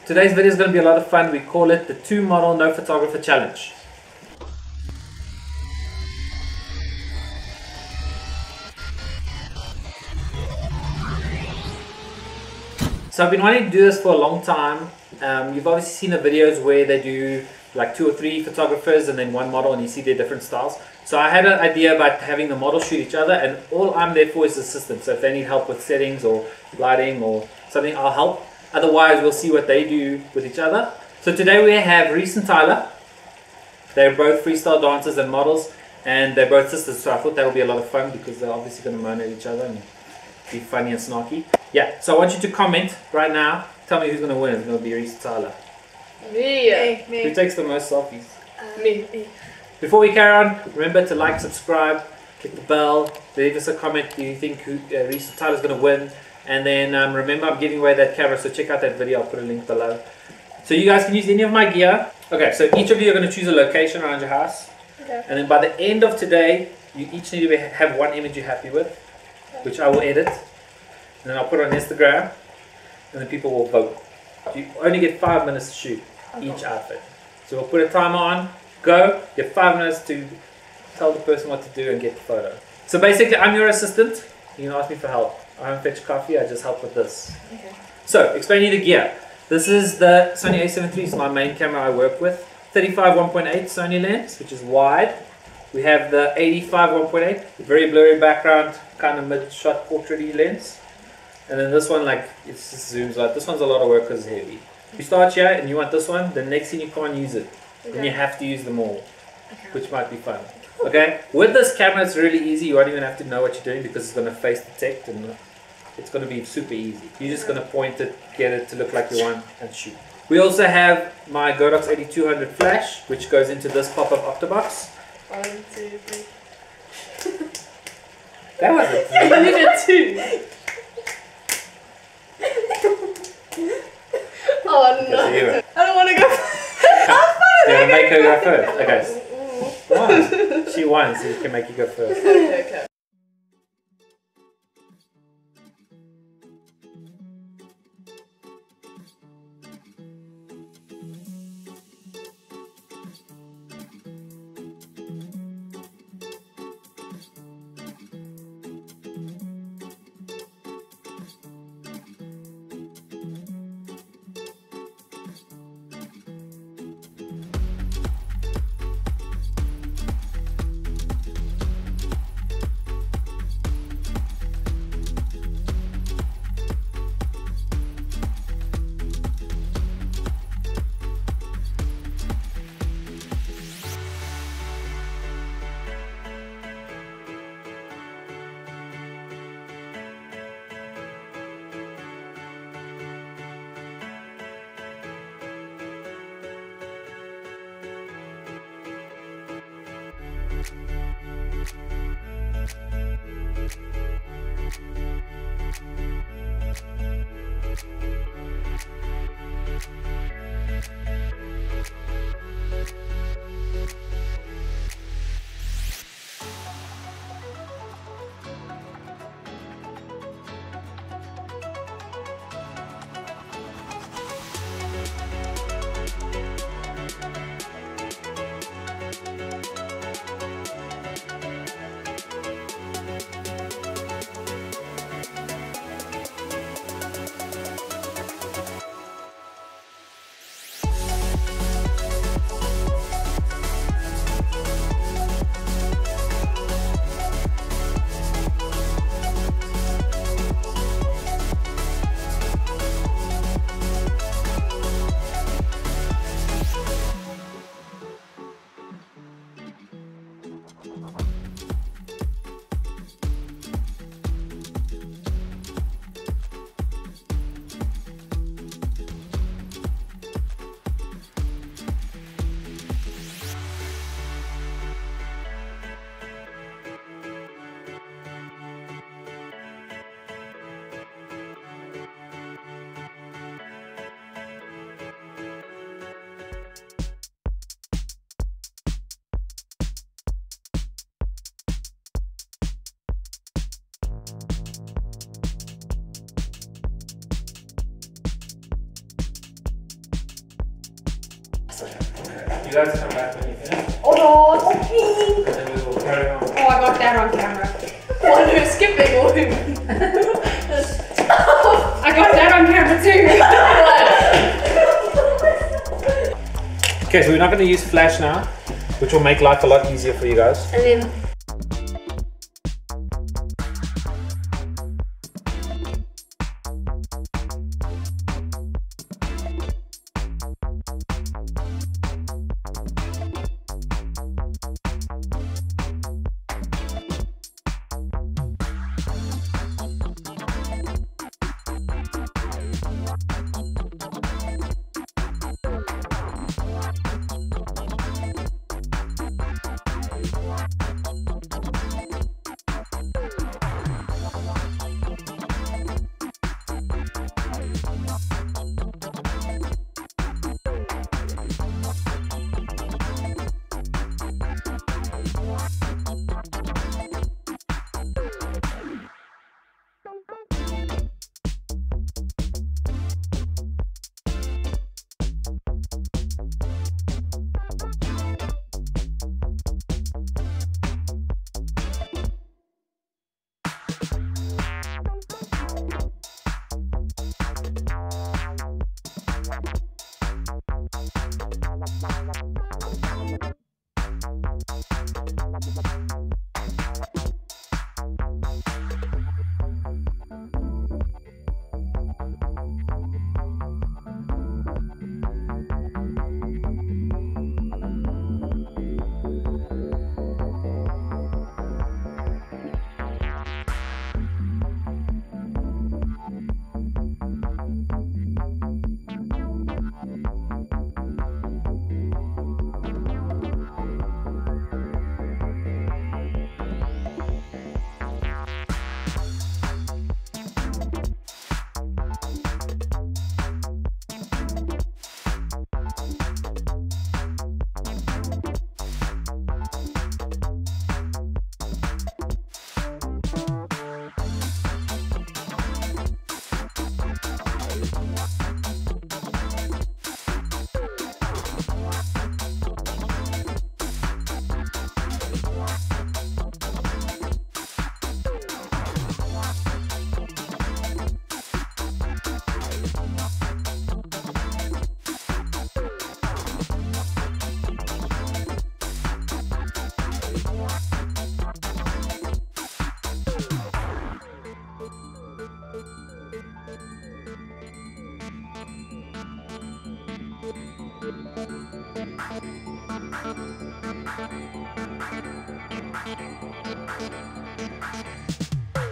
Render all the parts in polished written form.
Today's video is going to be a lot of fun. We call it the 2 model no photographer challenge. So I've been wanting to do this for a long time. You've obviously seen the videos where they do like 2 or 3 photographers and then 1 model, and you see their different styles. So I had an idea about having the model shoot each other, and all I'm there for is assistance. So if they need help with settings or lighting or something, I'll help. Otherwise, we'll see what they do with each other. So today we have Reese and Tyla. They're both freestyle dancers and models, and they're both sisters. So I thought that would be a lot of fun because they're obviously going to moan at each other and be funny and snarky. Yeah, so I want you to comment right now. Tell me who's going to win. It's going to be Reese or Tyla. Me. Who takes the most selfies? Me. Before we carry on, remember to like, subscribe, click the bell, leave us a comment. Do you think Reese or Tyla is going to win? And then remember, I'm giving away that camera, so check out that video. I'll put a link below. So you guys can use any of my gear. Okay, so each of you are going to choose a location around your house. Okay. And then by the end of today, you each need to have 1 image you're happy with, which I will edit. And then I'll put it on Instagram, and then people will vote. You only get 5 minutes to shoot each outfit. So we'll put a timer on, go, you have 5 minutes to tell the person what to do and get the photo. So basically, I'm your assistant. You can ask me for help. I don't fetch coffee, I just help with this. Okay. So, explaining the gear. This is the Sony A7 III, it's my main camera I work with. 35 1.8 Sony lens, which is wide. We have the 85 1.8, very blurry background, kind of mid-shot portrait-y lens. And then this one, like, it just zooms out. This one's a lot of work because it's heavy. You start here and you want this one, the next thing you can't use it. And you have to use them all, which might be fun. Okay, with this camera it's really easy. You won't even have to know what you're doing because it's going to face detect and it's going to be super easy. You're just going to point it, get it to look like you want, and shoot. We also have my Godox 8200 flash, which goes into this pop-up Octobox. 1, 2, 3. That was it. You did 2. Oh no! I don't want to go. You want to make her go first? Okay. Won. She won, so she can make you go first. Okay. You guys come back when you finish. Oh no, okay. And then we will carry on. Oh, I got that on camera. One who's skipping or who? I got that on camera too. Okay, so we're not going to use flash now, which will make life a lot easier for you guys. And then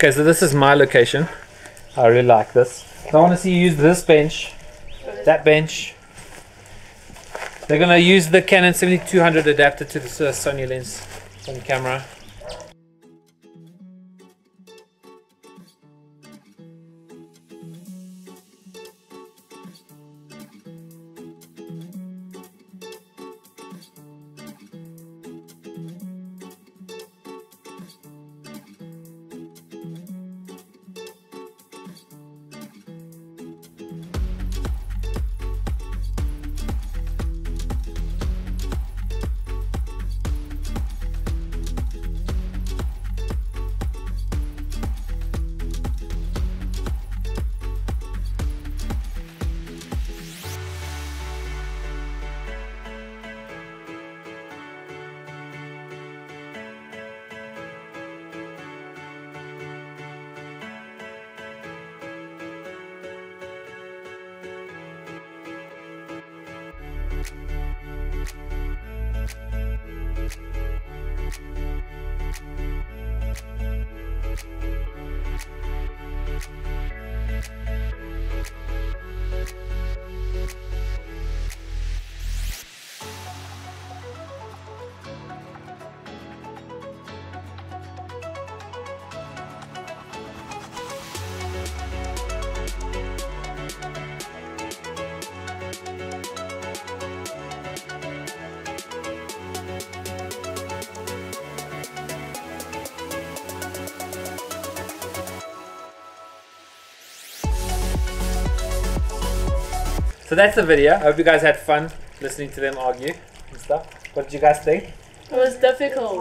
Okay, so this is my location. I really like this. So I want to see you use this bench, that bench. They're going to use the Canon 7200 adapter to the Sony lens, Sony camera. So that's the video. I hope you guys had fun listening to them argue. and stuff. What did you guys think? It was difficult.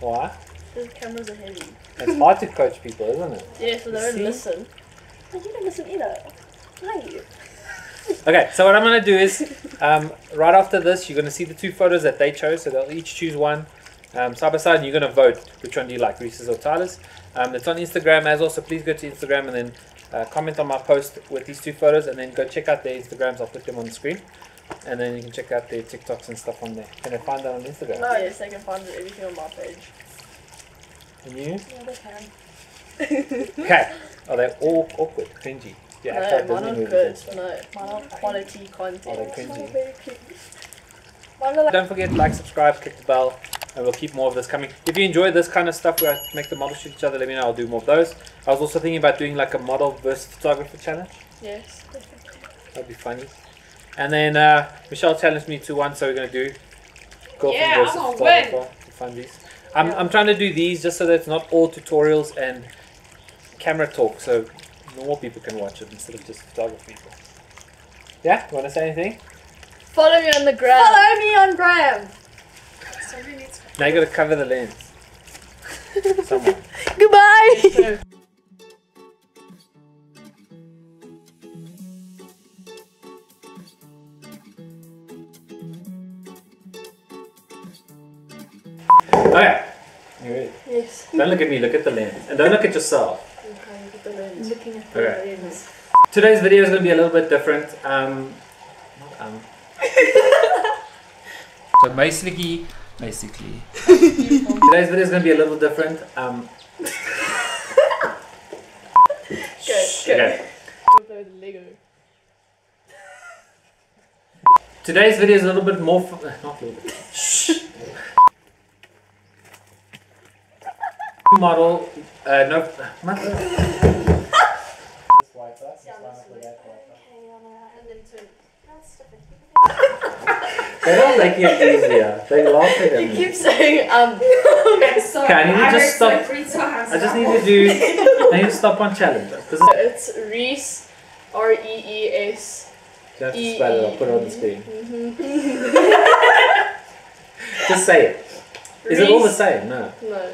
Why? The cameras are heavy. It's hard to coach people, isn't it? Yeah, so they don't listen. But you don't listen either. Why? Okay, so what I'm going to do is, right after this, you're going to see the 2 photos that they chose. So they'll each choose one side by side, and you're going to vote which one do you like, Reese's or Tyla's. It's on Instagram as well, so please go to Instagram and then comment on my post with these 2 photos, and then go check out their Instagrams. I'll put them on the screen. And then you can check out their TikToks and stuff on there. Can they find that on Instagram? No, yes, they can find everything on my page. And you? Yeah, they can. Okay. Are they all awkward, cringy? Yeah, No, mine are good. No, mine are quality content. Are they cringy? Mine are like Don't forget to like, subscribe, click the bell, and we'll keep more of this coming. If you enjoy this kind of stuff where I make the models shoot each other, let me know. I'll do more of those. I was also thinking about doing like a model versus photographer challenge. yes. That'd be funny. And then Michelle challenged me to one, so we're gonna do girlfriend versus I'm gonna photographer. To find these. I'm trying to do these just so that it's not all tutorials and camera talk, so normal people can watch it instead of just photography people. Yeah, you wanna say anything? Follow me on the gram. Follow me on Gram. Now you gotta cover the lens. Someone. Goodbye. Okay. You ready? Yes. Don't look at me, look at the lens. And don't look at yourself. Okay, look at the lens. Looking at Okay. the lens. Today's video is going to be a little bit different. So basically, today's video is going to be a little different. Okay. We'll play with Lego. Today's video is a little bit more. Not a little bit. Model. No. Not. They don't make it easier. They laugh at You me. keep saying Okay, sorry. Okay, I need to I just heard stop. so 3 times. I just need to do. I need to stop on challenge. Because It's Reese, R-E-E-S. you have to spell it. I'll put it on the screen. Mm-hmm. Just say it. Is it all the same? No. No.